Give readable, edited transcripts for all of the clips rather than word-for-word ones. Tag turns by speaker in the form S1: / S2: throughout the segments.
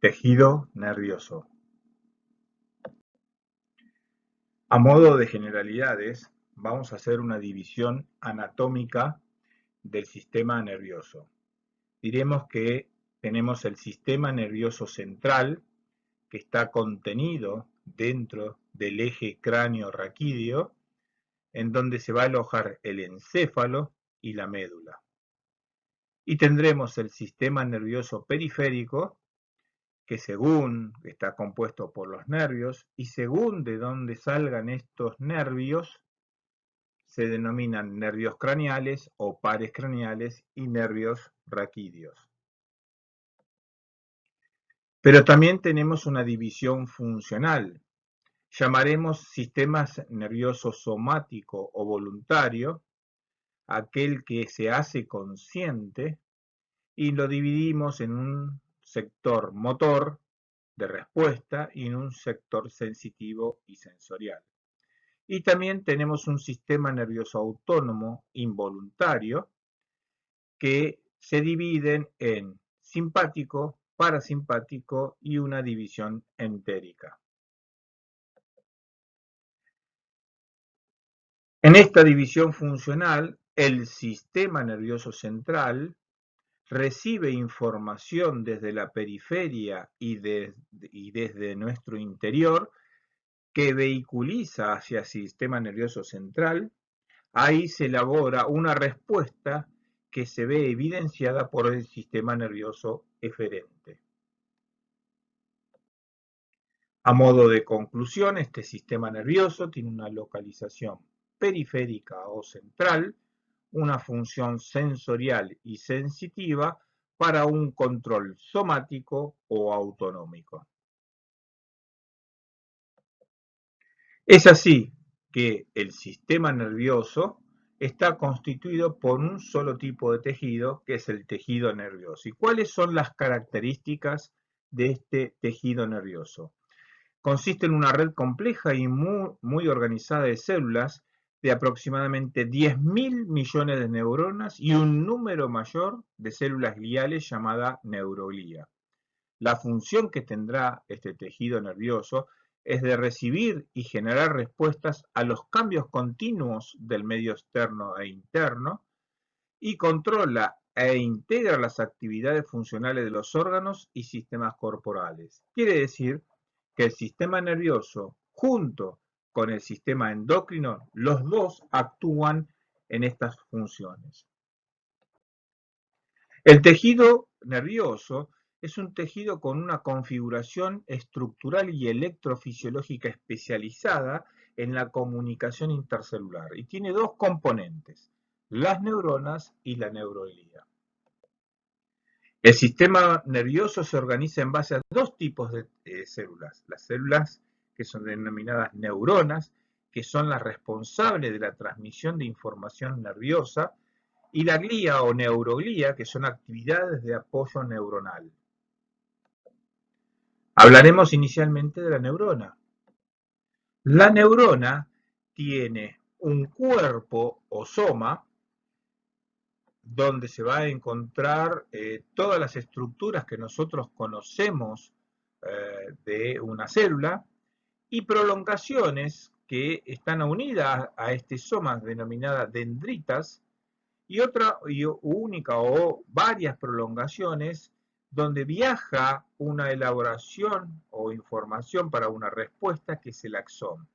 S1: Tejido nervioso. A modo de generalidades, vamos a hacer una división anatómica del sistema nervioso. Diremos que tenemos el sistema nervioso central, que está contenido dentro del eje cráneo-raquídeo, en donde se va a alojar el encéfalo y la médula. Y tendremos el sistema nervioso periférico, que según está compuesto por los nervios y según de dónde salgan estos nervios, se denominan nervios craneales o pares craneales y nervios raquídeos. Pero también tenemos una división funcional. Llamaremos sistemas nervioso somático o voluntario, aquel que se hace consciente, y lo dividimos en un sector motor de respuesta y en un sector sensitivo y sensorial. Y también tenemos un sistema nervioso autónomo involuntario que se dividen en simpático, parasimpático y una división entérica. En esta división funcional, el sistema nervioso central recibe información desde la periferia y desde nuestro interior que vehiculiza hacia el sistema nervioso central. Ahí se elabora una respuesta que se ve evidenciada por el sistema nervioso eferente. A modo de conclusión, este sistema nervioso tiene una localización periférica o central, una función sensorial y sensitiva para un control somático o autonómico. Es así que el sistema nervioso está constituido por un solo tipo de tejido, que es el tejido nervioso. ¿Y cuáles son las características de este tejido nervioso? Consiste en una red compleja y muy organizada de células de aproximadamente 10.000 millones de neuronas y un número mayor de células gliales llamada neuroglía. La función que tendrá este tejido nervioso es de recibir y generar respuestas a los cambios continuos del medio externo e interno y controla e integra las actividades funcionales de los órganos y sistemas corporales. Quiere decir que el sistema nervioso, junto con el sistema endocrino, los dos actúan en estas funciones. El tejido nervioso es un tejido con una configuración estructural y electrofisiológica especializada en la comunicación intercelular y tiene dos componentes, las neuronas y la neuroglía. El sistema nervioso se organiza en base a dos tipos de células, las células que son denominadas neuronas, que son las responsables de la transmisión de información nerviosa, y la glía o neuroglía, que son actividades de apoyo neuronal. Hablaremos inicialmente de la neurona. La neurona tiene un cuerpo o soma donde se va a encontrar todas las estructuras que nosotros conocemos de una célula y prolongaciones que están unidas a este soma denominadas dendritas y otra y única o varias prolongaciones donde viaja una elaboración o información para una respuesta que es el axón,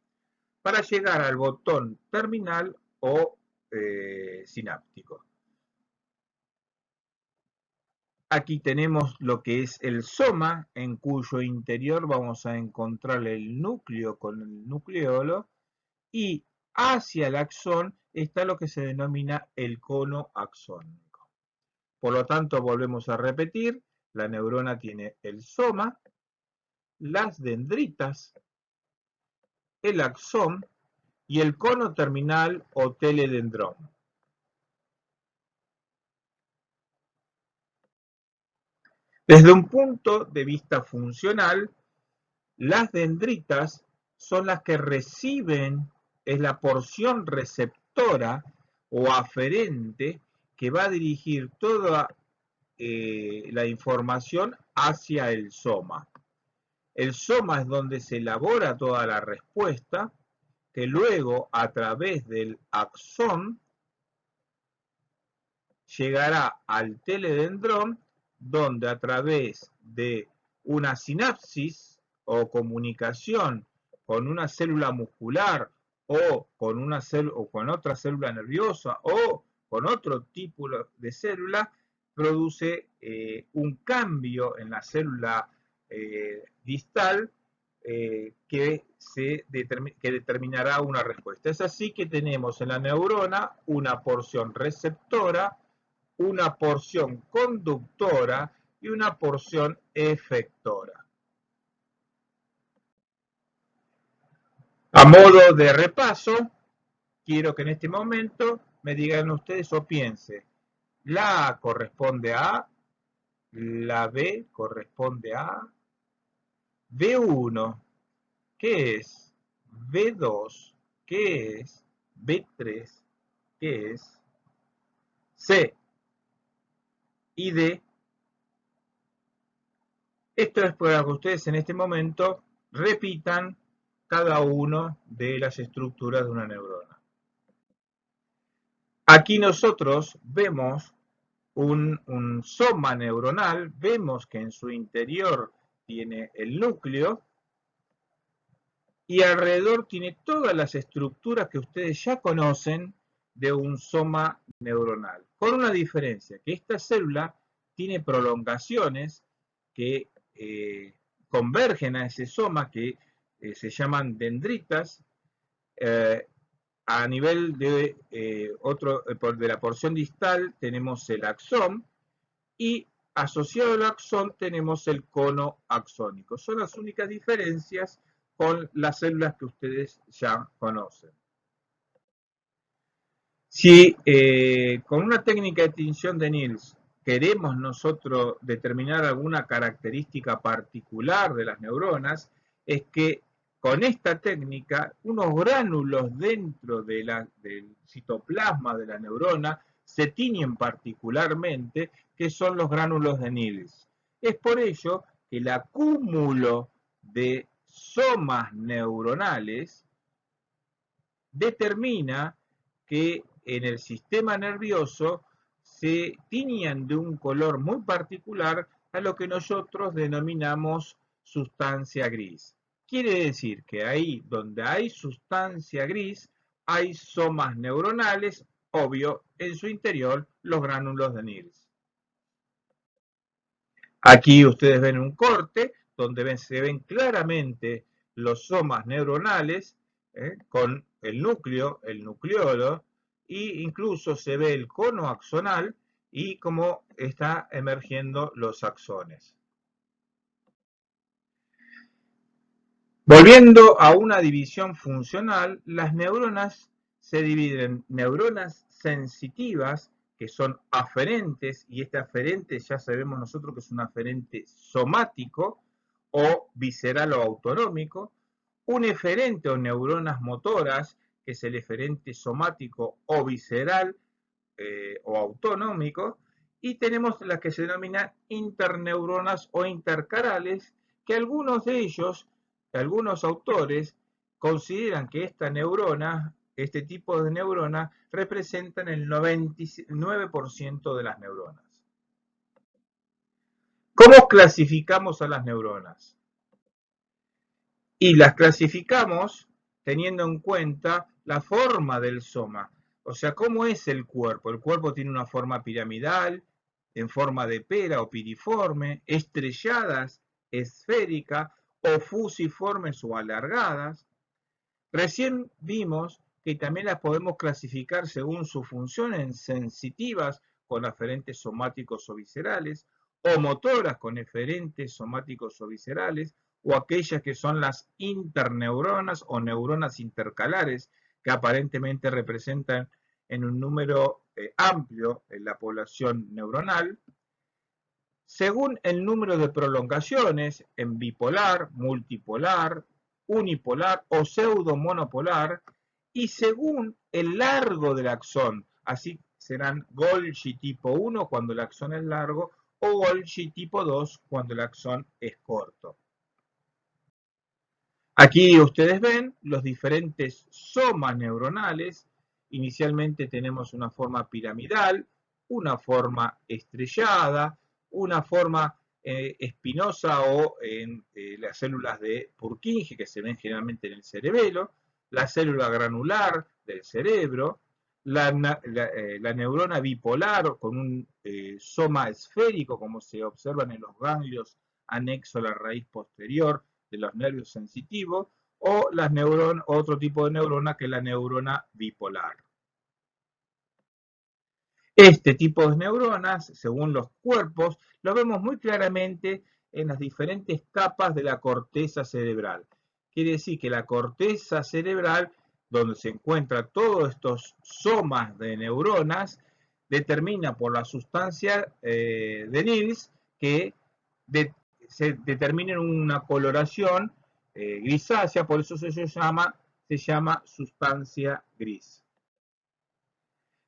S1: para llegar al botón terminal o sináptico. Aquí tenemos lo que es el soma, en cuyo interior vamos a encontrar el núcleo con el nucleolo, y hacia el axón está lo que se denomina el cono axónico. Por lo tanto, volvemos a repetir, la neurona tiene el soma, las dendritas, el axón y el cono terminal o teledendrón. Desde un punto de vista funcional, las dendritas son las que reciben, es la porción receptora o aferente que va a dirigir toda la información hacia el soma. El soma es donde se elabora toda la respuesta, que luego a través del axón llegará al teledendrón, donde a través de una sinapsis o comunicación con una célula muscular o con otra célula nerviosa o con otro tipo de célula, produce un cambio en la célula distal que determinará una respuesta. Es así que tenemos en la neurona una porción receptora, una porción conductora y una porción efectora. A modo de repaso, quiero que en este momento me digan ustedes o piensen, la A corresponde a, la B corresponde a, B1, ¿qué es? B2, ¿qué es? B3, ¿qué es? C y D. Esto es para que ustedes en este momento repitan cada una de las estructuras de una neurona. Aquí nosotros vemos un soma neuronal, vemos que en su interior tiene el núcleo y alrededor tiene todas las estructuras que ustedes ya conocen de un soma neuronal, con una diferencia, que esta célula tiene prolongaciones que convergen a ese soma, que se llaman dendritas. A nivel de, de la porción distal tenemos el axón y asociado al axón tenemos el cono axónico. Son las únicas diferencias con las células que ustedes ya conocen. Si con una técnica de tinción de Nils queremos nosotros determinar alguna característica particular de las neuronas, es que con esta técnica unos gránulos dentro del citoplasma de la neurona se tiñen particularmente, que son los gránulos de Nils. Es por ello que el acúmulo de somas neuronales determina que en el sistema nervioso se tiñan de un color muy particular a lo que nosotros denominamos sustancia gris. Quiere decir que ahí donde hay sustancia gris hay somas neuronales, obvio, en su interior los gránulos de Nils. Aquí ustedes ven un corte donde se ven claramente los somas neuronales con el núcleo, el nucleolo, e incluso se ve el cono axonal y cómo está emergiendo los axones. Volviendo a una división funcional, las neuronas se dividen en neuronas sensitivas, que son aferentes, y este aferente ya sabemos nosotros que es un aferente somático o visceral o autonómico, un eferente o neuronas motoras, que es el eferente somático o visceral o autonómico, y tenemos las que se denominan interneuronas o intercarales, que algunos de ellos, algunos autores, consideran que esta neurona, este tipo de neurona, representan el 99% de las neuronas. ¿Cómo clasificamos a las neuronas? Y las clasificamos teniendo en cuenta la forma del soma. O sea, ¿cómo es el cuerpo? El cuerpo tiene una forma piramidal, en forma de pera o piriforme, estrelladas, esférica o fusiformes o alargadas. Recién vimos que también las podemos clasificar según su función en sensitivas con aferentes somáticos o viscerales, o motoras con eferentes somáticos o viscerales, o aquellas que son las interneuronas o neuronas intercalares, que aparentemente representan en un número amplio en la población neuronal, según el número de prolongaciones en bipolar, multipolar, unipolar o pseudomonopolar, y según el largo del axón, así serán Golgi tipo 1 cuando el axón es largo, o Golgi tipo 2 cuando el axón es corto. Aquí ustedes ven los diferentes somas neuronales. Inicialmente tenemos una forma piramidal, una forma estrellada, una forma espinosa o en las células de Purkinje que se ven generalmente en el cerebelo, la célula granular del cerebro, la neurona bipolar con un soma esférico como se observan en los ganglios anexo a la raíz posterior de los nervios sensitivos, o las neuronas, otro tipo de neurona que es la neurona bipolar. Este tipo de neuronas, según los cuerpos, lo vemos muy claramente en las diferentes capas de la corteza cerebral. Quiere decir que la corteza cerebral, donde se encuentran todos estos somas de neuronas, determina por la sustancia de Nils que se determinen una coloración grisácea, por eso se llama sustancia gris.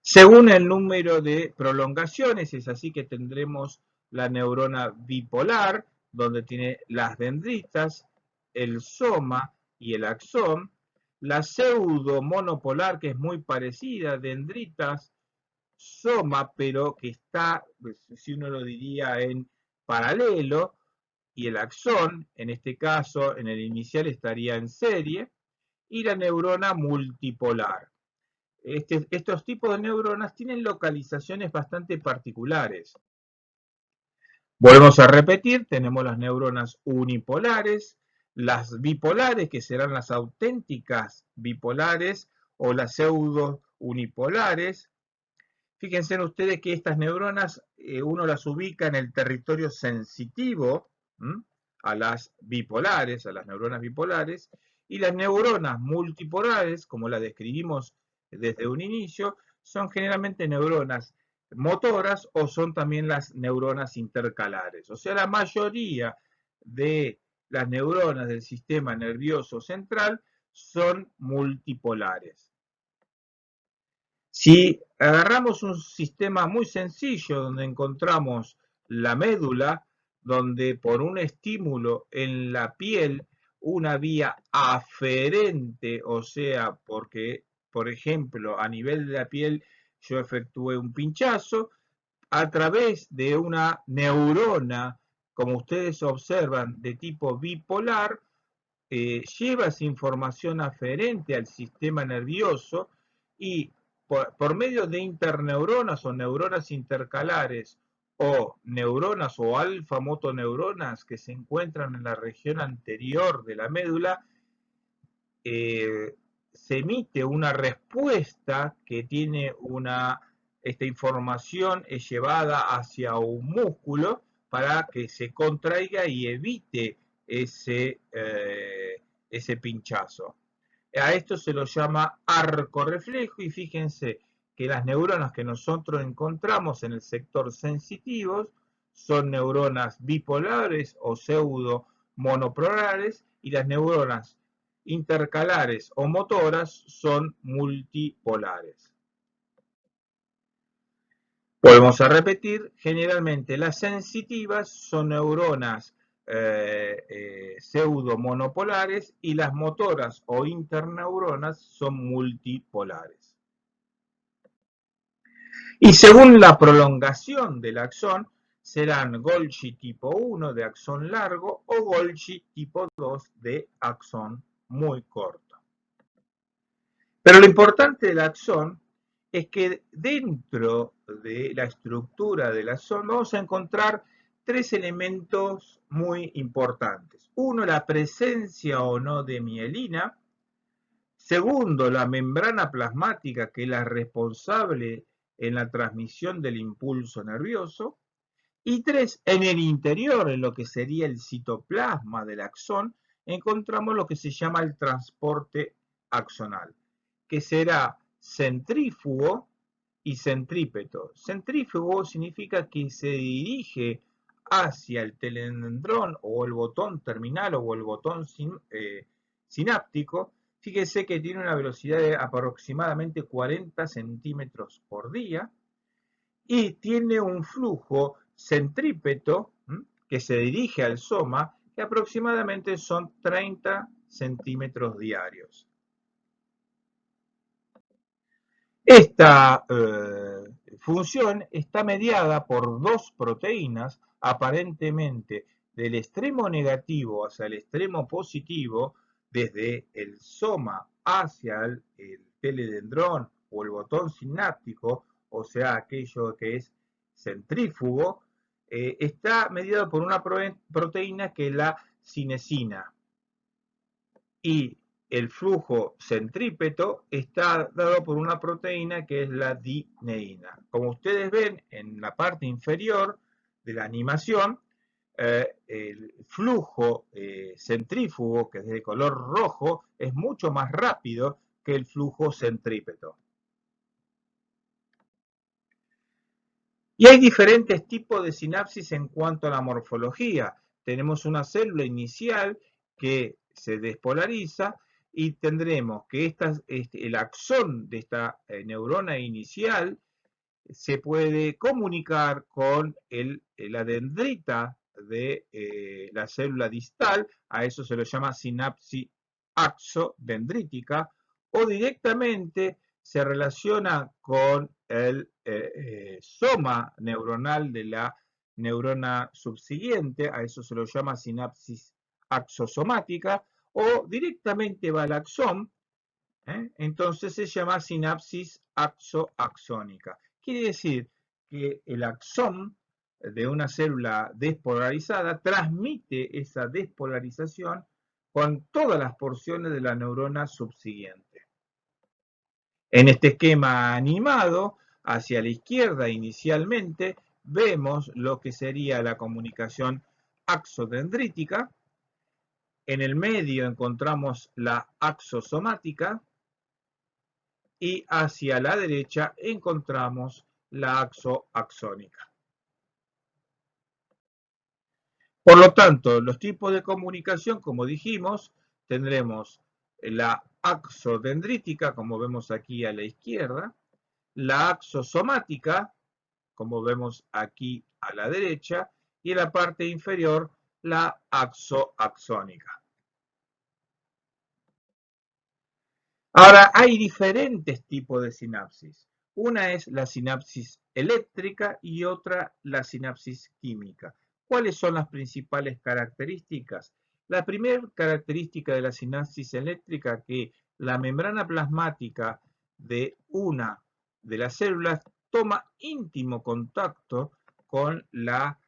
S1: Según el número de prolongaciones, es así que tendremos la neurona bipolar, donde tiene las dendritas, el soma y el axón, la pseudo monopolar, que es muy parecida, dendritas, soma, pero que está, si uno lo diría, en paralelo, y el axón, en este caso, en el inicial estaría en serie, y la neurona multipolar. Estos tipos de neuronas tienen localizaciones bastante particulares. Volvemos a repetir, tenemos las neuronas unipolares, las bipolares, que serán las auténticas bipolares o las pseudo unipolares. Fíjense ustedes que estas neuronas uno las ubica en el territorio sensitivo a las bipolares, a las neuronas bipolares, y las neuronas multipolares, como las describimos desde un inicio, son generalmente neuronas motoras o son también las neuronas intercalares. O sea, la mayoría de las neuronas del sistema nervioso central son multipolares. Si agarramos un sistema muy sencillo donde encontramos la médula, donde por un estímulo en la piel, una vía aferente, o sea, porque, por ejemplo, a nivel de la piel yo efectué un pinchazo, a través de una neurona, como ustedes observan, de tipo bipolar, lleva esa información aferente al sistema nervioso y por medio de interneuronas o neuronas intercalares o neuronas o alfa-motoneuronas que se encuentran en la región anterior de la médula, se emite una respuesta que tiene esta información es llevada hacia un músculo para que se contraiga y evite ese pinchazo. A esto se lo llama arco reflejo y fíjense que las neuronas que nosotros encontramos en el sector sensitivo son neuronas bipolares o pseudo monopolares y las neuronas intercalares o motoras son multipolares. Volvemos a repetir, generalmente las sensitivas son neuronas pseudo-monopolares y las motoras o interneuronas son multipolares. Y según la prolongación del axón, serán Golgi tipo 1 de axón largo o Golgi tipo 2 de axón muy corto. Pero lo importante del axón es que dentro de la estructura del axón vamos a encontrar tres elementos muy importantes. Uno, la presencia o no de mielina. Segundo, la membrana plasmática, que es la responsable en la transmisión del impulso nervioso. Y tres, en el interior, en lo que sería el citoplasma del axón, encontramos lo que se llama el transporte axonal, que será centrífugo y centrípeto. Centrífugo significa que se dirige hacia el teledendrón o el botón terminal o el botón sináptico. Fíjese que tiene una velocidad de aproximadamente 40 centímetros por día y tiene un flujo centrípeto que se dirige al soma, que aproximadamente son 30 centímetros diarios. Esta función está mediada por dos proteínas, aparentemente del extremo negativo hacia el extremo positivo, desde el soma hacia el teledendrón o el botón sináptico, o sea, aquello que es centrífugo, está mediado por una proteína que es la cinesina. Y el flujo centrípeto está dado por una proteína que es la dineína. Como ustedes ven en la parte inferior de la animación, el flujo centrífugo, que es de color rojo, es mucho más rápido que el flujo centrípeto. Y hay diferentes tipos de sinapsis en cuanto a la morfología. Tenemos una célula inicial que se despolariza y tendremos que el axón de esta neurona inicial se puede comunicar con la dendrita de la célula distal, a eso se lo llama sinapsis axodendrítica, o directamente se relaciona con el soma neuronal de la neurona subsiguiente, a eso se lo llama sinapsis axosomática, o directamente va al axón, entonces se llama sinapsis axoaxónica. Quiere decir que el axón de una célula despolarizada transmite esa despolarización con todas las porciones de la neurona subsiguiente. En este esquema animado, hacia la izquierda inicialmente, vemos lo que sería la comunicación axodendrítica. En el medio encontramos la axosomática y hacia la derecha encontramos la axoaxónica. Por lo tanto, los tipos de comunicación, como dijimos, tendremos la axodendrítica, como vemos aquí a la izquierda, la axosomática, como vemos aquí a la derecha, y en la parte inferior, la axoaxónica. Ahora, hay diferentes tipos de sinapsis. Una es la sinapsis eléctrica y otra la sinapsis química. ¿Cuáles son las principales características? La primera característica de la sinapsis eléctrica es que la membrana plasmática de una de las células toma íntimo contacto con la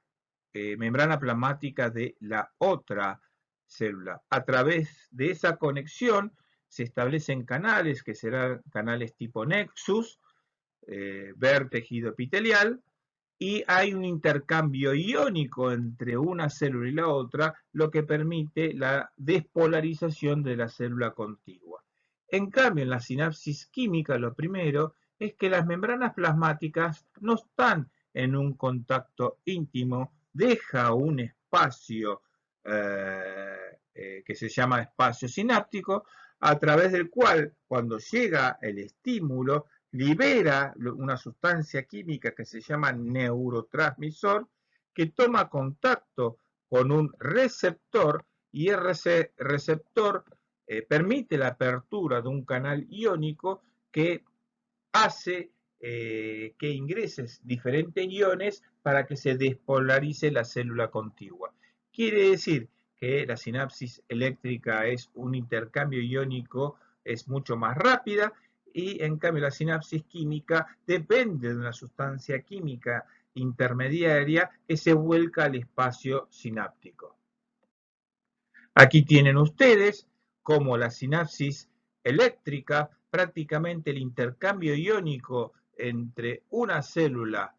S1: membrana plasmática de la otra célula. A través de esa conexión se establecen canales que serán canales tipo nexus, ver tejido epitelial, y hay un intercambio iónico entre una célula y la otra, lo que permite la despolarización de la célula contigua. En cambio, en la sinapsis química, lo primero es que las membranas plasmáticas no están en un contacto íntimo, deja un espacio que se llama espacio sináptico, a través del cual, cuando llega el estímulo, libera una sustancia química que se llama neurotransmisor, que toma contacto con un receptor y ese receptor permite la apertura de un canal iónico que hace que ingreses diferentes iones para que se despolarice la célula contigua. Quiere decir que la sinapsis eléctrica es un intercambio iónico, es mucho más rápida, y en cambio la sinapsis química depende de una sustancia química intermediaria que se vuelca al espacio sináptico. Aquí tienen ustedes cómo la sinapsis eléctrica, prácticamente el intercambio iónico entre una célula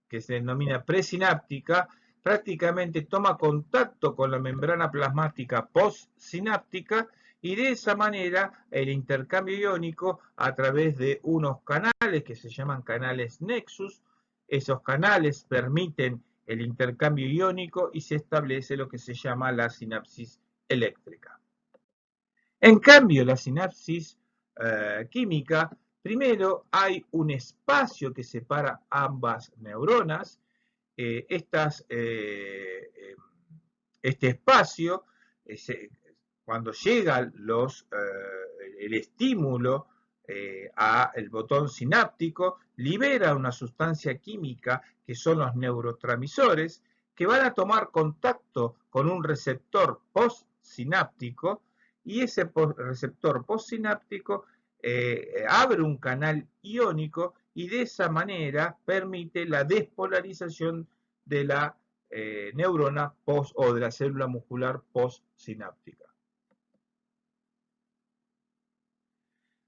S1: que se denomina presináptica, prácticamente toma contacto con la membrana plasmática postsináptica y de esa manera el intercambio iónico a través de unos canales que se llaman canales nexus, esos canales permiten el intercambio iónico y se establece lo que se llama la sinapsis eléctrica. En cambio, la sinapsis química, primero hay un espacio que separa ambas neuronas, este espacio, cuando llega el estímulo al botón sináptico, libera una sustancia química que son los neurotransmisores, que van a tomar contacto con un receptor postsináptico, y ese receptor postsináptico abre un canal iónico y de esa manera permite la despolarización de la neurona o de la célula muscular postsináptica.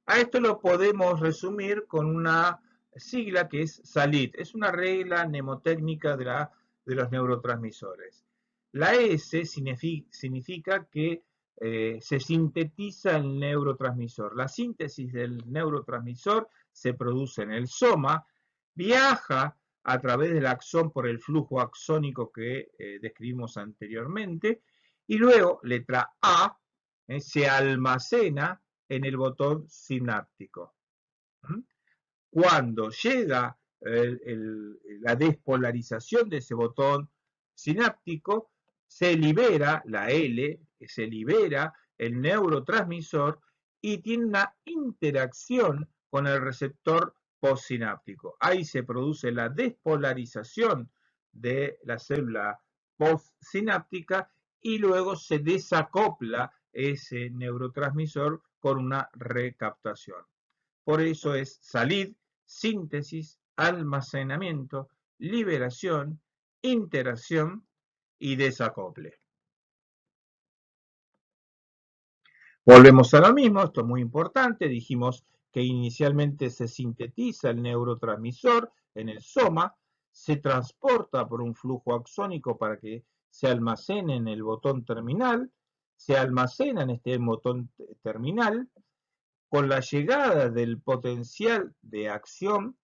S1: A esto lo podemos resumir con una sigla que es SALIT. Es una regla mnemotécnica de los neurotransmisores. La S significa que se sintetiza el neurotransmisor. La síntesis del neurotransmisor se produce en el soma, viaja a través del axón por el flujo axónico que describimos anteriormente, y luego, letra A, se almacena en el botón sináptico. Cuando llega la despolarización de ese botón sináptico, se libera la L, se libera el neurotransmisor y tiene una interacción con el receptor postsináptico. Ahí se produce la despolarización de la célula postsináptica y luego se desacopla ese neurotransmisor con una recaptación. Por eso es salir, síntesis, almacenamiento, liberación, interacción y desacople. Volvemos a lo mismo, esto es muy importante, dijimos que inicialmente se sintetiza el neurotransmisor en el soma, se transporta por un flujo axónico para que se almacene en el botón terminal, se almacena en este botón terminal. Con la llegada del potencial de acción,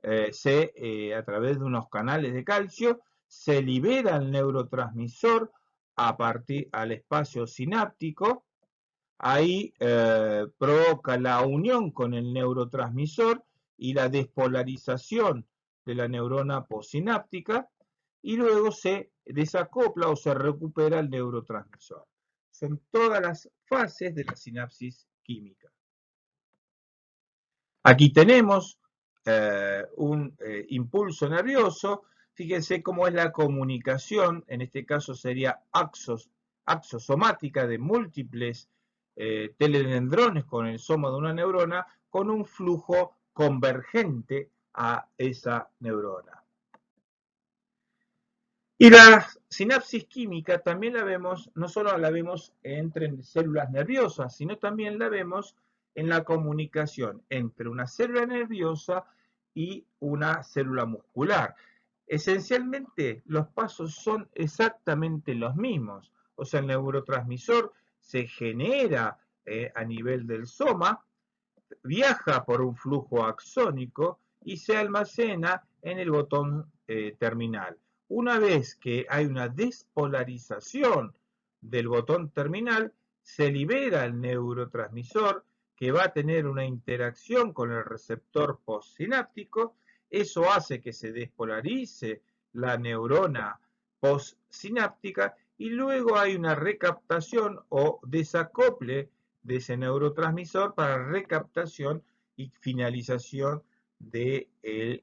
S1: a través de unos canales de calcio, se libera el neurotransmisor al espacio sináptico. Ahí provoca la unión con el neurotransmisor y la despolarización de la neurona postsináptica, y luego se desacopla o se recupera el neurotransmisor. Son todas las fases de la sinapsis química. Aquí tenemos un impulso nervioso. Fíjense cómo es la comunicación, en este caso sería axosomática de múltiples teledendrones con el soma de una neurona, con un flujo convergente a esa neurona. Y la sinapsis química también la vemos, no solo la vemos entre células nerviosas, sino también la vemos en la comunicación entre una célula nerviosa y una célula muscular. Esencialmente, los pasos son exactamente los mismos. O sea, el neurotransmisor se genera a nivel del soma, viaja por un flujo axónico y se almacena en el botón terminal. Una vez que hay una despolarización del botón terminal, se libera el neurotransmisor que va a tener una interacción con el receptor postsináptico. Eso hace que se despolarice la neurona postsináptica y luego hay una recaptación o desacople de ese neurotransmisor para recaptación y finalización de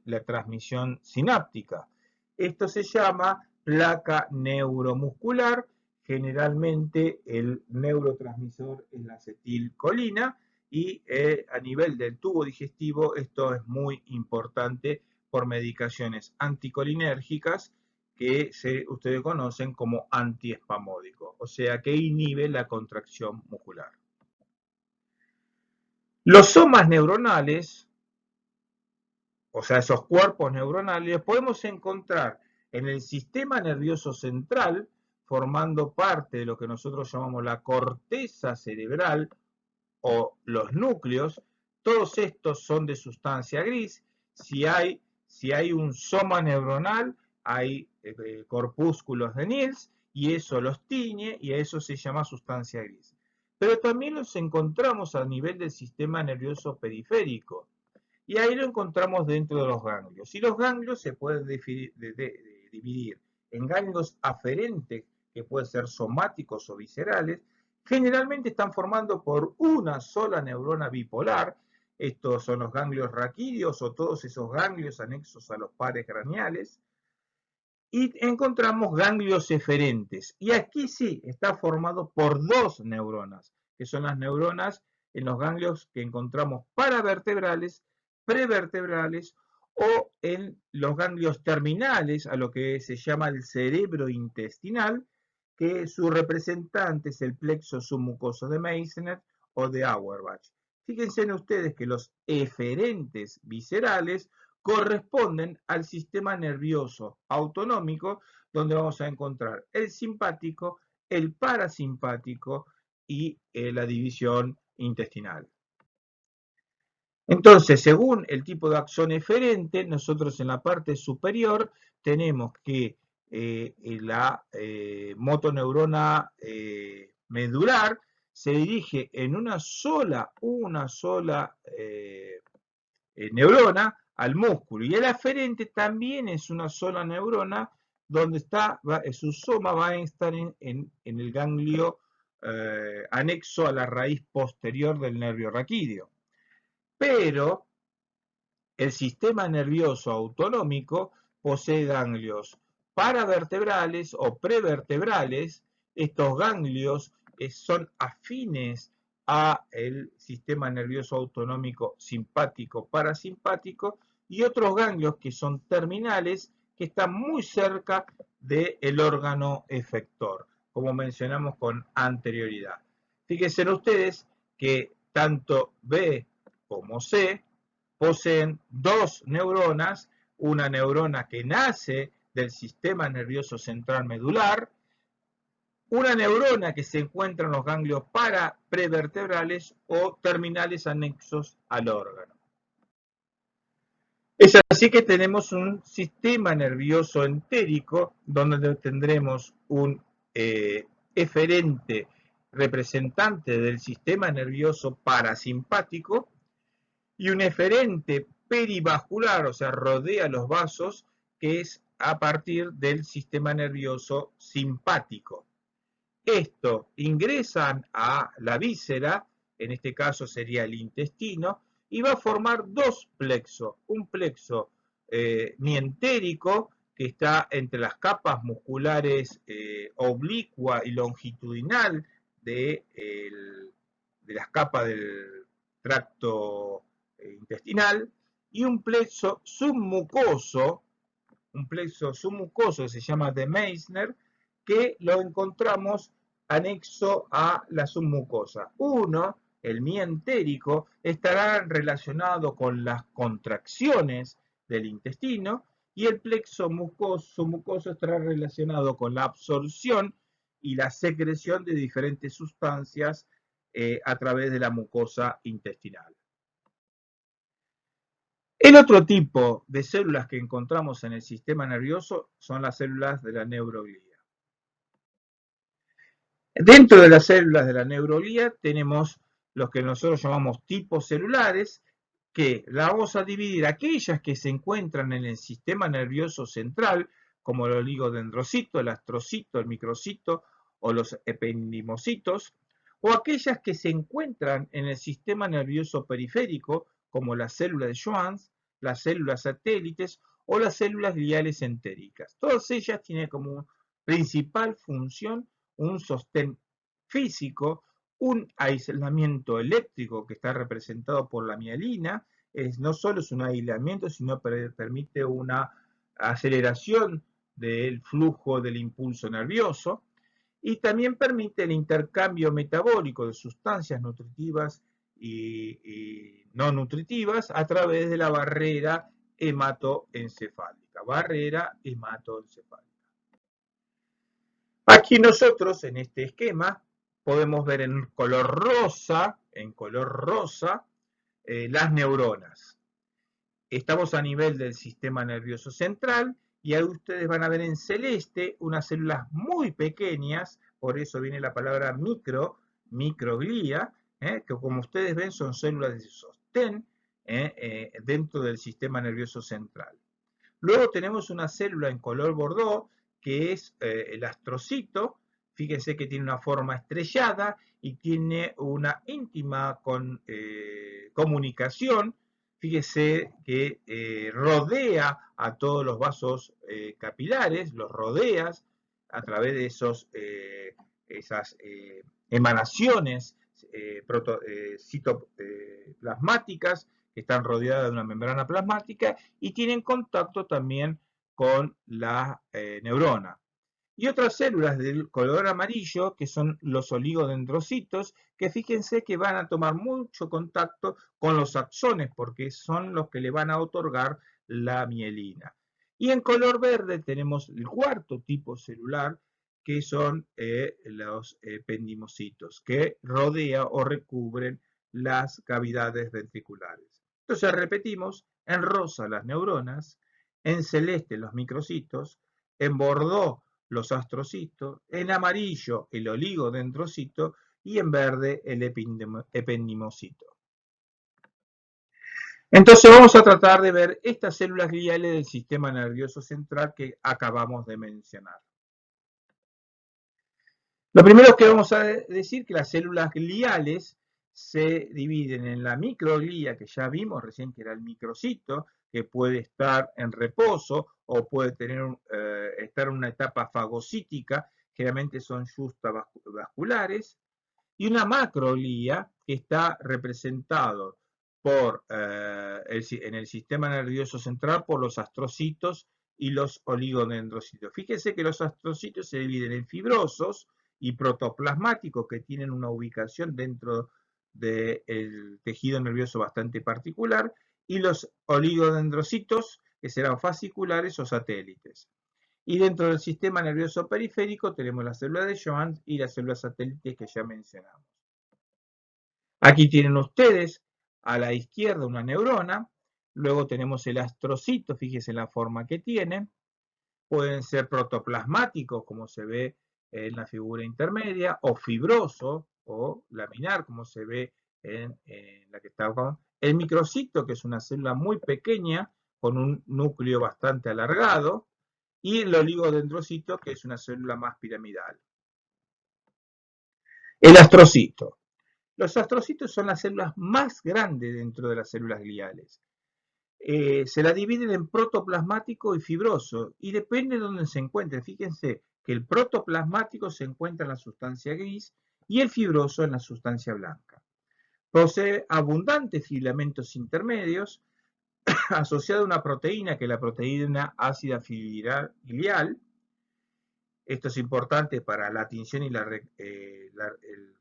S1: la transmisión sináptica. Esto se llama placa neuromuscular. Generalmente el neurotransmisor es la acetilcolina y a nivel del tubo digestivo esto es muy importante por medicaciones anticolinérgicas que ustedes conocen como antiespasmódicos, o sea que inhibe la contracción muscular. Los somas neuronales, o sea, esos cuerpos neuronales, podemos encontrar en el sistema nervioso central, formando parte de lo que nosotros llamamos la corteza cerebral o los núcleos. Todos estos son de sustancia gris. Si hay un soma neuronal, hay corpúsculos de Nils, y eso los tiñe, y a eso se llama sustancia gris. Pero también los encontramos a nivel del sistema nervioso periférico, y ahí lo encontramos dentro de los ganglios. Y los ganglios se pueden dividir en ganglios aferentes, que pueden ser somáticos o viscerales, generalmente están formados por una sola neurona bipolar. Estos son los ganglios raquídeos o todos esos ganglios anexos a los pares craneales. Y encontramos ganglios eferentes. Y aquí sí está formado por dos neuronas, que son las neuronas en los ganglios que encontramos paravertebrales, prevertebrales o en los ganglios terminales, a lo que se llama el cerebro intestinal, que su representante es el plexo submucoso de Meissner o de Auerbach. Fíjense en ustedes que los eferentes viscerales corresponden al sistema nervioso autonómico, donde vamos a encontrar el simpático, el parasimpático y la división intestinal. Entonces, según el tipo de axón eferente, nosotros en la parte superior tenemos que la motoneurona medular se dirige en una sola neurona al músculo, y el aferente también es una sola neurona donde su soma va a estar en el ganglio anexo a la raíz posterior del nervio raquídeo. Pero el sistema nervioso autonómico posee ganglios paravertebrales o prevertebrales. Estos ganglios son afines a el sistema nervioso autonómico simpático parasimpático, y otros ganglios que son terminales, que están muy cerca del órgano efector, como mencionamos con anterioridad. Fíjense ustedes que tanto B como C poseen dos neuronas, una neurona que nace del sistema nervioso central medular, una neurona que se encuentra en los ganglios prevertebrales o terminales anexos al órgano. Es así que tenemos un sistema nervioso entérico donde tendremos un eferente representante del sistema nervioso parasimpático y un eferente perivascular, o sea, rodea los vasos, que es a partir del sistema nervioso simpático. Esto ingresan a la víscera, en este caso sería el intestino, y va a formar dos plexos. Un plexo mientérico, que está entre las capas musculares oblicua y longitudinal de las capas del tracto intestinal, y un plexo submucoso que se llama de Meissner, que lo encontramos anexo a la submucosa. Uno, el mientérico, estará relacionado con las contracciones del intestino, y el plexo submucoso estará relacionado con la absorción y la secreción de diferentes sustancias a través de la mucosa intestinal. El otro tipo de células que encontramos en el sistema nervioso son las células de la neuroglía. Dentro de las células de la neuroglía tenemos los que nosotros llamamos tipos celulares, que la vamos a dividir aquellas que se encuentran en el sistema nervioso central, como el oligodendrocito, el astrocito, el microcito o los ependimocitos, o aquellas que se encuentran en el sistema nervioso periférico, como las células de Schwann, las células satélites o las células gliales entéricas. Todas ellas tienen como principal función un sostén físico, un aislamiento eléctrico que está representado por la mielina. No solo es un aislamiento, sino permite una aceleración del flujo del impulso nervioso, y también permite el intercambio metabólico de sustancias nutritivas y no nutritivas a través de la barrera hematoencefálica. Aquí nosotros, en este esquema, podemos ver en color rosa, las neuronas. Estamos a nivel del sistema nervioso central, y ahí ustedes van a ver en celeste unas células muy pequeñas, por eso viene la palabra microglía, que como ustedes ven son células de sostén dentro del sistema nervioso central. Luego tenemos una célula en color bordó, que es el astrocito. Fíjense que tiene una forma estrellada y tiene una íntima comunicación. Fíjese que rodea a todos los vasos capilares, los rodeas a través de esas emanaciones citoplasmáticas que están rodeadas de una membrana plasmática y tienen contacto también con la neurona. Y otras células del color amarillo, que son los oligodendrocitos, que fíjense que van a tomar mucho contacto con los axones, porque son los que le van a otorgar la mielina. Y en color verde tenemos el cuarto tipo celular, que son los ependimocitos, que rodea o recubren las cavidades ventriculares. Entonces repetimos, en rosa las neuronas, en celeste los microcitos, en bordó los astrocitos, en amarillo el oligodendrocito y en verde el ependimocito. Entonces vamos a tratar de ver estas células gliales del sistema nervioso central que acabamos de mencionar. Lo primero que vamos a decir que las células gliales se dividen en la microglía, que ya vimos recién que era el microcito, que puede estar en reposo o puede estar en una etapa fagocítica, generalmente son justavasculares, y una macroglía que está representado en el sistema nervioso central por los astrocitos y los oligodendrocitos. Fíjense que los astrocitos se dividen en fibrosos y protoplasmáticos, que tienen una ubicación dentro del tejido nervioso bastante particular, y los oligodendrocitos, que serán fasciculares o satélites. Y dentro del sistema nervioso periférico tenemos la célula de Schwann y las células satélites que ya mencionamos. Aquí tienen ustedes a la izquierda una neurona, luego tenemos el astrocito, fíjense la forma que tiene, pueden ser protoplasmáticos como se ve en la figura intermedia, o fibroso o laminar como se ve en la que está acá. El microcito, que es una célula muy pequeña con un núcleo bastante alargado, y el oligodendrocito, que es una célula más piramidal. El astrocito. Los astrocitos son las células más grandes dentro de las células gliales. Se la dividen en protoplasmático y fibroso y depende de dónde se encuentre. Fíjense que el protoplasmático se encuentra en la sustancia gris y el fibroso en la sustancia blanca. Posee abundantes filamentos intermedios asociada a una proteína, que es la proteína ácida filial. Esto es importante para la tinción y el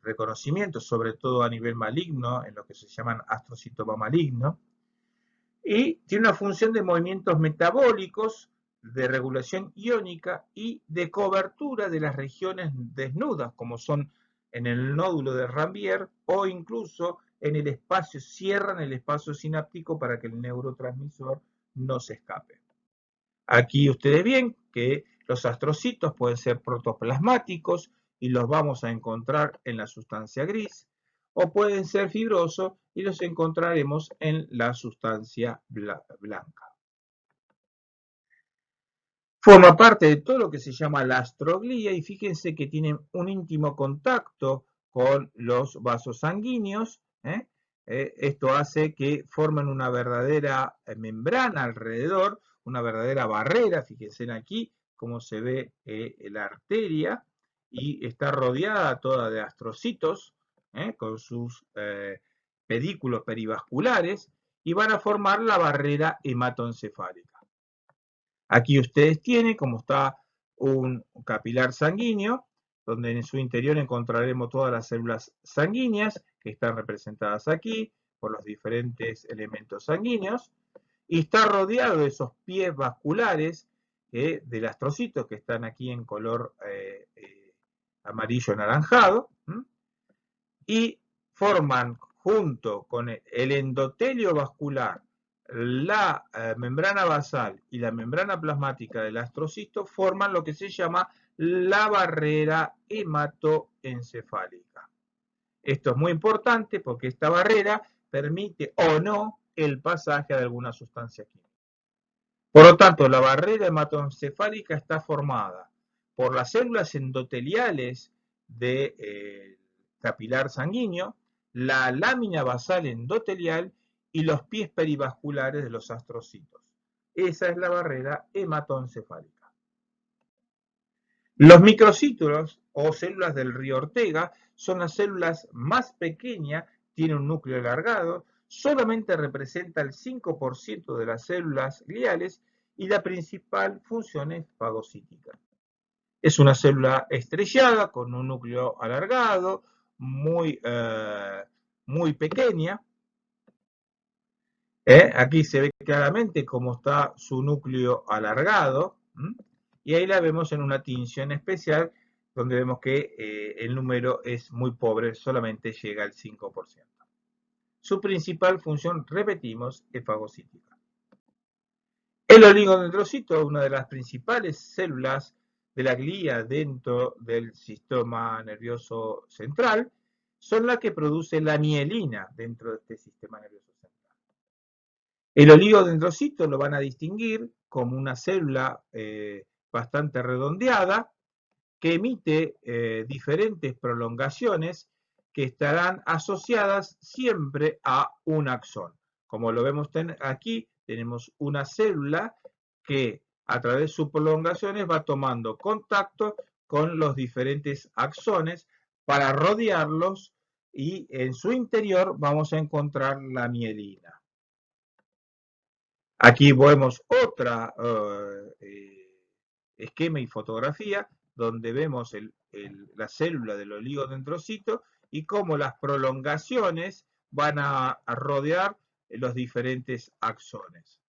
S1: reconocimiento, sobre todo a nivel maligno, en lo que se llaman astrocitoma maligno. Y tiene una función de movimientos metabólicos, de regulación iónica y de cobertura de las regiones desnudas, como son en el nódulo de Ranvier o incluso en el espacio, cierran el espacio sináptico para que el neurotransmisor no se escape. Aquí ustedes ven que los astrocitos pueden ser protoplasmáticos y los vamos a encontrar en la sustancia gris, o pueden ser fibrosos y los encontraremos en la sustancia blanca. Forma parte de todo lo que se llama la astroglía y fíjense que tienen un íntimo contacto con los vasos sanguíneos. Esto hace que formen una verdadera membrana alrededor, una verdadera barrera. Fíjense aquí cómo se ve la arteria y está rodeada toda de astrocitos con sus pedículos perivasculares y van a formar la barrera hematoencefálica. Aquí ustedes tienen como está un capilar sanguíneo, donde en su interior encontraremos todas las células sanguíneas que están representadas aquí por los diferentes elementos sanguíneos, y está rodeado de esos pies vasculares del astrocito que están aquí en color amarillo anaranjado, y forman junto con el endotelio vascular, la membrana basal y la membrana plasmática del astrocito, forman lo que se llama la barrera hematoencefálica. Esto es muy importante porque esta barrera permite o no el pasaje de alguna sustancia química. Por lo tanto, la barrera hematoencefálica está formada por las células endoteliales del capilar sanguíneo, la lámina basal endotelial y los pies perivasculares de los astrocitos. Esa es la barrera hematoencefálica. Los microcítulos o células del río Ortega son las células más pequeñas, tienen un núcleo alargado, solamente representa el 5% de las células gliales y la principal función es fagocítica. Es una célula estrellada con un núcleo alargado, muy pequeña. Aquí se ve claramente cómo está su núcleo alargado. Y ahí la vemos en una tinción especial donde vemos que el número es muy pobre, solamente llega al 5%. Su principal función, repetimos, es fagocítica. El oligodendrocito, una de las principales células de la glía dentro del sistema nervioso central, son las que produce la mielina dentro de este sistema nervioso central. El oligodendrocito lo van a distinguir como una célula bastante redondeada que emite diferentes prolongaciones que estarán asociadas siempre a un axón. Como lo vemos aquí, tenemos una célula que a través de sus prolongaciones va tomando contacto con los diferentes axones para rodearlos y en su interior vamos a encontrar la mielina. Aquí vemos otra esquema y fotografía donde vemos la célula del oligodendrocito y cómo las prolongaciones van a rodear los diferentes axones.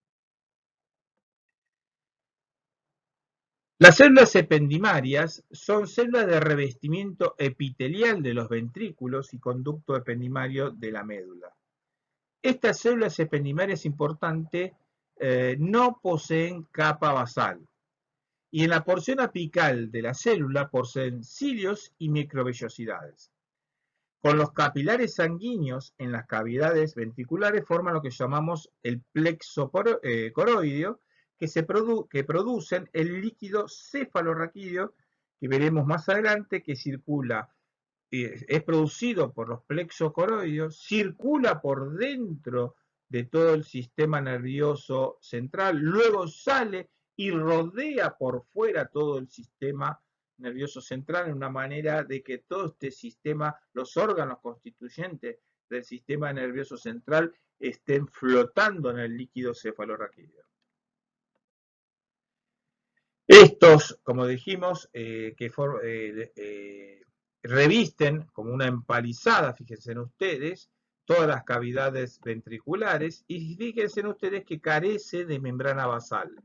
S1: Las células ependimarias son células de revestimiento epitelial de los ventrículos y conducto ependimario de la médula. Estas células ependimarias importantes no poseen capa basal y en la porción apical de la célula poseen cilios y microvellosidades. Con los capilares sanguíneos en las cavidades ventriculares forman lo que llamamos el plexo coroideo, que producen el líquido cefalorraquídeo, que veremos más adelante, que circula, es producido por los plexos coroideos, circula por dentro de todo el sistema nervioso central, luego sale y rodea por fuera todo el sistema nervioso central en una manera de que todo este sistema, los órganos constituyentes del sistema nervioso central estén flotando en el líquido cefalorraquídeo. Estos, como dijimos, revisten como una empalizada, fíjense en ustedes, todas las cavidades ventriculares y fíjense en ustedes que carece de membrana basal.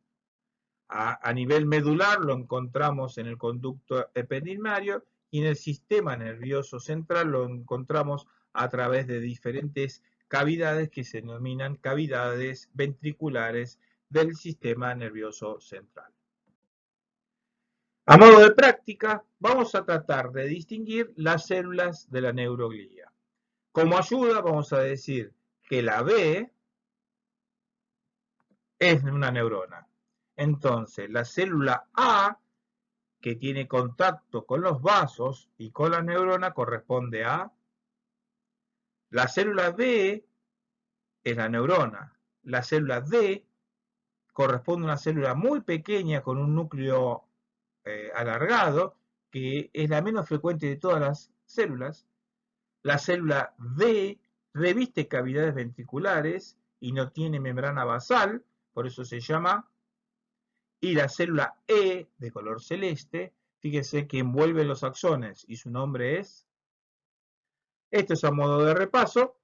S1: A nivel medular lo encontramos en el conducto ependimario y en el sistema nervioso central lo encontramos a través de diferentes cavidades que se denominan cavidades ventriculares del sistema nervioso central. A modo de práctica, vamos a tratar de distinguir las células de la neuroglía. Como ayuda, vamos a decir que la B es una neurona. Entonces, la célula A, que tiene contacto con los vasos y con la neurona, corresponde a. La célula B es la neurona. La célula D corresponde a una célula muy pequeña con un núcleo alargado, que es la menos frecuente de todas las células. La célula D reviste cavidades ventriculares y no tiene membrana basal, por eso se llama. Y la célula E, de color celeste, fíjese que envuelve los axones y su nombre es. Esto es a modo de repaso.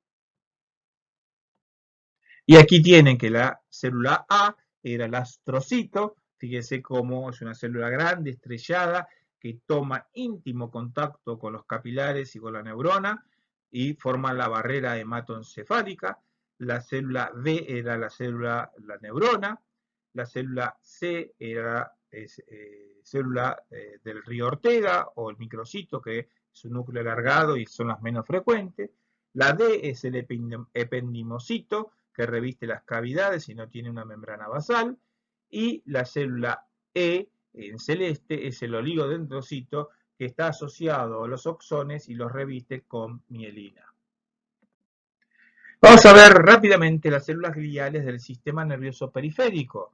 S1: Y aquí tienen que la célula A era el astrocito. Fíjense cómo es una célula grande, estrellada, que toma íntimo contacto con los capilares y con la neurona y forma la barrera hematoencefálica. La célula B era la neurona. La célula C era célula del río Ortega o el microcito, que es un núcleo alargado y son las menos frecuentes. La D es el ependimocito, que reviste las cavidades y no tiene una membrana basal. y la célula E en celeste es el oligodendrocito que está asociado a los axones y los reviste con mielina. Vamos a ver rápidamente las células gliales del sistema nervioso periférico.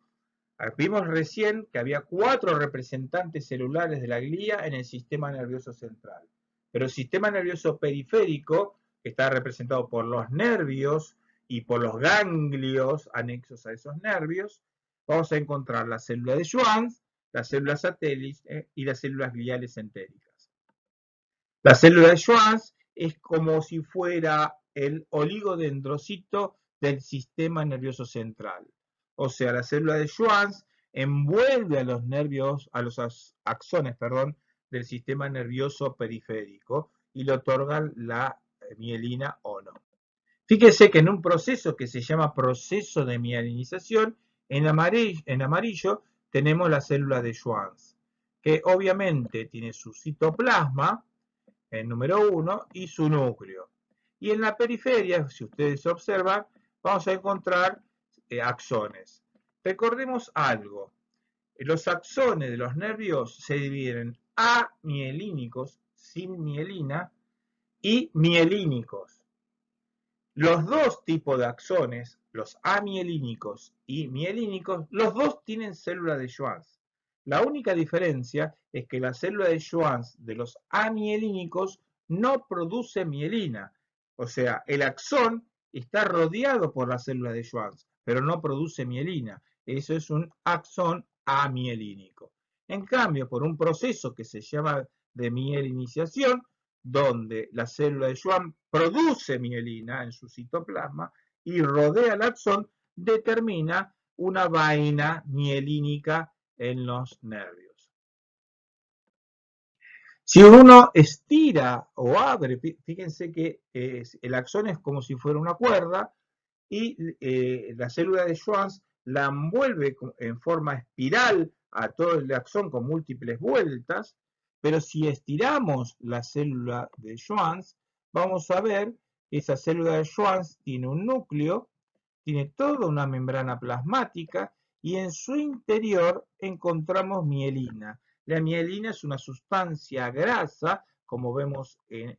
S1: Vimos recién que había 4 representantes celulares de la glía en el sistema nervioso central. Pero el sistema nervioso periférico, que está representado por los nervios y por los ganglios anexos a esos nervios, vamos a encontrar la célula de Schwann, las células satélites y las células gliales entéricas. La célula de Schwann es como si fuera el oligodendrocito del sistema nervioso central. O sea, la célula de Schwann envuelve a los nervios, a los axones, del sistema nervioso periférico y le otorgan la mielina o no. Fíjense que en un proceso que se llama proceso de mielinización, en amarillo tenemos la célula de Schwann, que obviamente tiene su citoplasma, el número 1, y su núcleo. Y en la periferia, si ustedes observan, vamos a encontrar axones. Recordemos algo, los axones de los nervios se dividen en amielínicos, sin mielina, y mielínicos. Los dos tipos de axones, los amielínicos y mielínicos, los dos tienen célula de Schwann. La única diferencia es que la célula de Schwann de los amielínicos no produce mielina. O sea, el axón está rodeado por la célula de Schwann, pero no produce mielina. Eso es un axón amielínico. En cambio, por un proceso que se llama de mielinización, donde la célula de Schwann produce mielina en su citoplasma y rodea el axón, determina una vaina mielínica en los nervios. Si uno estira o abre, fíjense que el axón es como si fuera una cuerda y la célula de Schwann la envuelve en forma espiral a todo el axón con múltiples vueltas, pero si estiramos la célula de Schwann, vamos a ver que esa célula de Schwann tiene un núcleo, tiene toda una membrana plasmática y en su interior encontramos mielina. La mielina es una sustancia grasa, como vemos en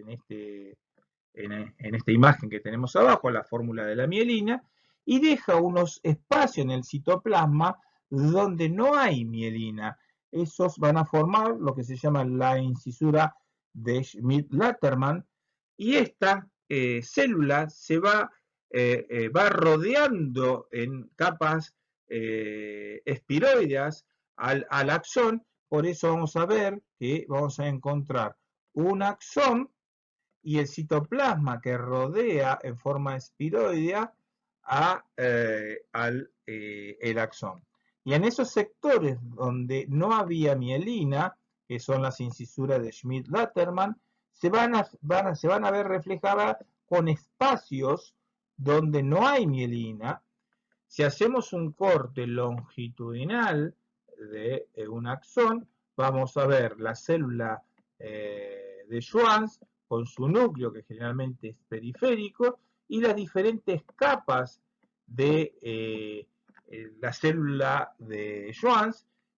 S1: esta imagen que tenemos abajo, la fórmula de la mielina, y deja unos espacios en el citoplasma donde no hay mielina. Esos van a formar lo que se llama la incisura de Schmidt-Laterman, y esta célula se va rodeando en capas espiroideas al axón. Por eso vamos a ver que vamos a encontrar un axón y el citoplasma que rodea en forma espiroidea al axón. Y en esos sectores donde no había mielina, que son las incisuras de Schmidt-Laterman, se van a ver reflejadas con espacios donde no hay mielina. Si hacemos un corte longitudinal de un axón, vamos a ver la célula de Schwann con su núcleo, que generalmente es periférico, y las diferentes capas de la célula de Schwann,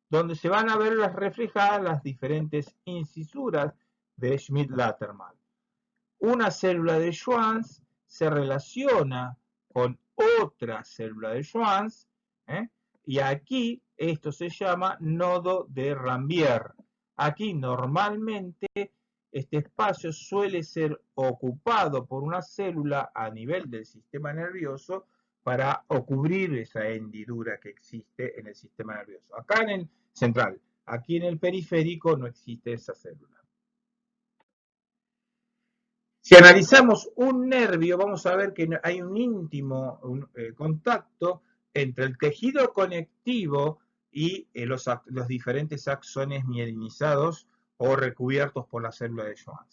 S1: donde se van a ver reflejadas las diferentes incisuras de Schmidt-Laterman. Una célula de Schwann se relaciona con otra célula de Schwann, y aquí esto se llama nodo de Rambier. Aquí normalmente este espacio suele ser ocupado por una célula a nivel del sistema nervioso para cubrir esa hendidura que existe en el sistema nervioso. Acá en el central, aquí en el periférico no existe esa célula. Si analizamos un nervio, vamos a ver que hay un íntimo contacto entre el tejido conectivo y los diferentes axones mielinizados o recubiertos por la célula de Schwann.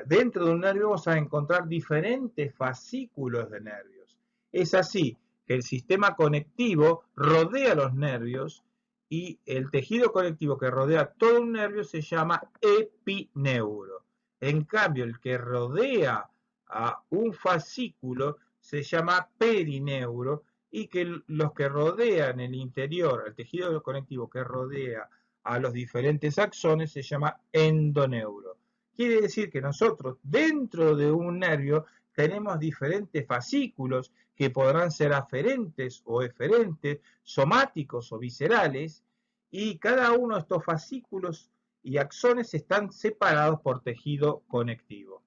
S1: Dentro de un nervio vamos a encontrar diferentes fascículos de nervios. Es así que el sistema conectivo rodea los nervios y el tejido conectivo que rodea todo un nervio se llama epineuro. En cambio, el que rodea a un fascículo se llama perineuro y que los que rodean el interior, el tejido conectivo que rodea a los diferentes axones se llama endoneuro. Quiere decir que nosotros dentro de un nervio tenemos diferentes fascículos que podrán ser aferentes o eferentes, somáticos o viscerales, y cada uno de estos fascículos y axones están separados por tejido conectivo.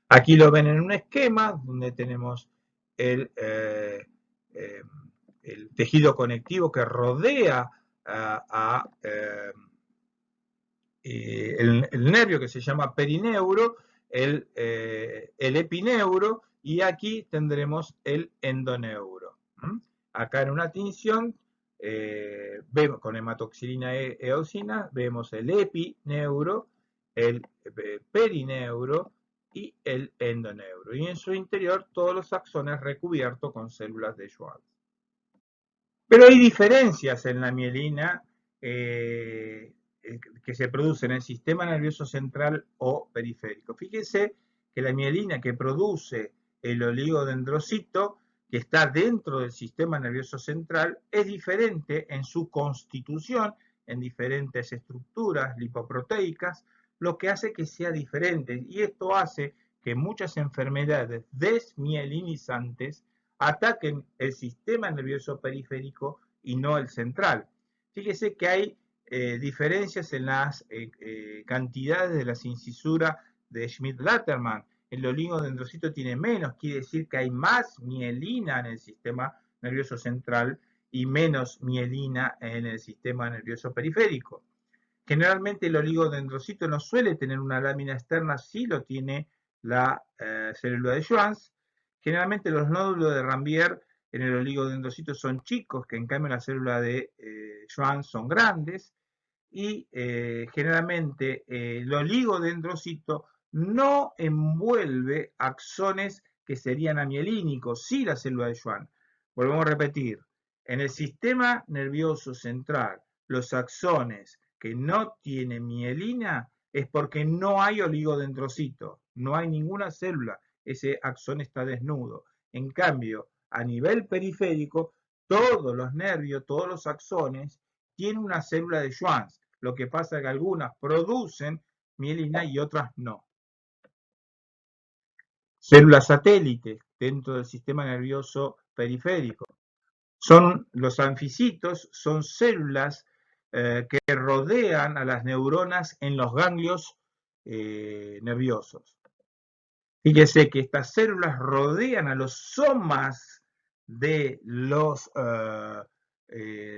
S1: Aquí lo ven en un esquema donde tenemos el, eh, el tejido conectivo que rodea el nervio, que se llama perineuro, el epineuro, y aquí tendremos el endoneuro. Acá en una tinción vemos con hematoxilina eosina, vemos el epineuro, el perineuro y el endoneuro, y en su interior todos los axones recubiertos con células de Schwann. Pero hay diferencias en la mielina que se produce en el sistema nervioso central o periférico. Fíjense que la mielina que produce el oligodendrocito, que está dentro del sistema nervioso central, es diferente en su constitución, en diferentes estructuras lipoproteicas, lo que hace que sea diferente. Y esto hace que muchas enfermedades desmielinizantes ataquen el sistema nervioso periférico y no el central. Fíjese que hay diferencias en las cantidades de las incisuras de Schmidt-Latterman. El oligodendrocito tiene menos, quiere decir que hay más mielina en el sistema nervioso central y menos mielina en el sistema nervioso periférico. Generalmente el oligodendrocito no suele tener una lámina externa, sí lo tiene la célula de Schwann. Generalmente los nódulos de Ranvier en el oligodendrocito son chicos, que en cambio la célula de Schwann son grandes, y generalmente el oligodendrocito no envuelve axones que serían amielínicos, sí la célula de Schwann. Volvemos a repetir, en el sistema nervioso central, los axones que no tienen mielina es porque no hay oligodendrocito, no hay ninguna célula, ese axón está desnudo. En cambio, a nivel periférico, todos los nervios, todos los axones tienen una célula de Schwann. Lo que pasa es que algunas producen mielina y otras no. Células satélites dentro del sistema nervioso periférico. Son los anficitos, son células que rodean a las neuronas en los ganglios nerviosos. Fíjese que estas células rodean a los somas de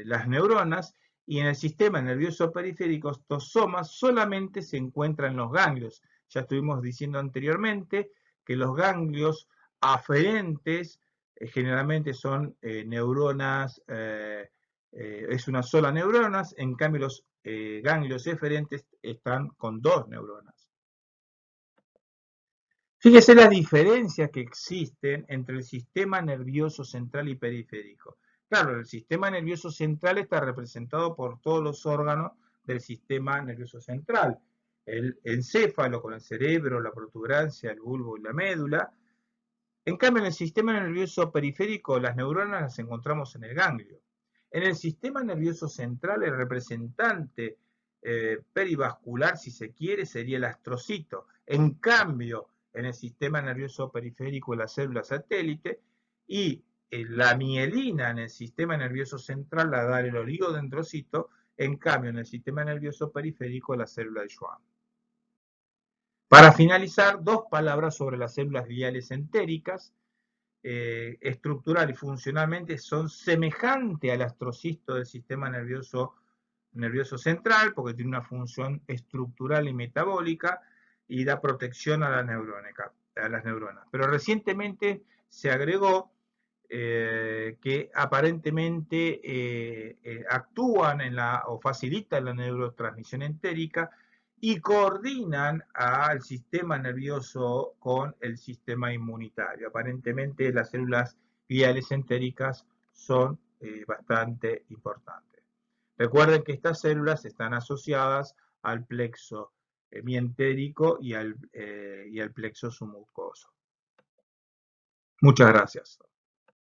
S1: las neuronas, y en el sistema nervioso periférico estos somas solamente se encuentran en los ganglios. Ya estuvimos diciendo anteriormente que los ganglios aferentes generalmente son neuronas, es una sola neurona, en cambio los ganglios eferentes están con dos neuronas. Fíjese las diferencias que existen entre el sistema nervioso central y periférico. Claro, el sistema nervioso central está representado por todos los órganos del sistema nervioso central. El encéfalo con el cerebro, la protuberancia, el bulbo y la médula. En cambio, en el sistema nervioso periférico, las neuronas las encontramos en el ganglio. En el sistema nervioso central, el representante perivascular, si se quiere, sería el astrocito. En cambio, en el sistema nervioso periférico, la célula satélite, y la mielina en el sistema nervioso central la da el oligodendrocito, en cambio, en el sistema nervioso periférico, la célula de Schwann. Para finalizar, dos palabras sobre las células gliales entéricas. Estructural y funcionalmente son semejantes al astrocisto del sistema nervioso central, porque tiene una función estructural y metabólica y da protección a las neuronas. Pero recientemente se agregó que aparentemente actúan o facilitan la neurotransmisión entérica y coordinan al sistema nervioso con el sistema inmunitario. Aparentemente las células gliales entéricas son bastante importantes. Recuerden que estas células están asociadas al plexo mientérico y al plexo submucoso. Muchas gracias.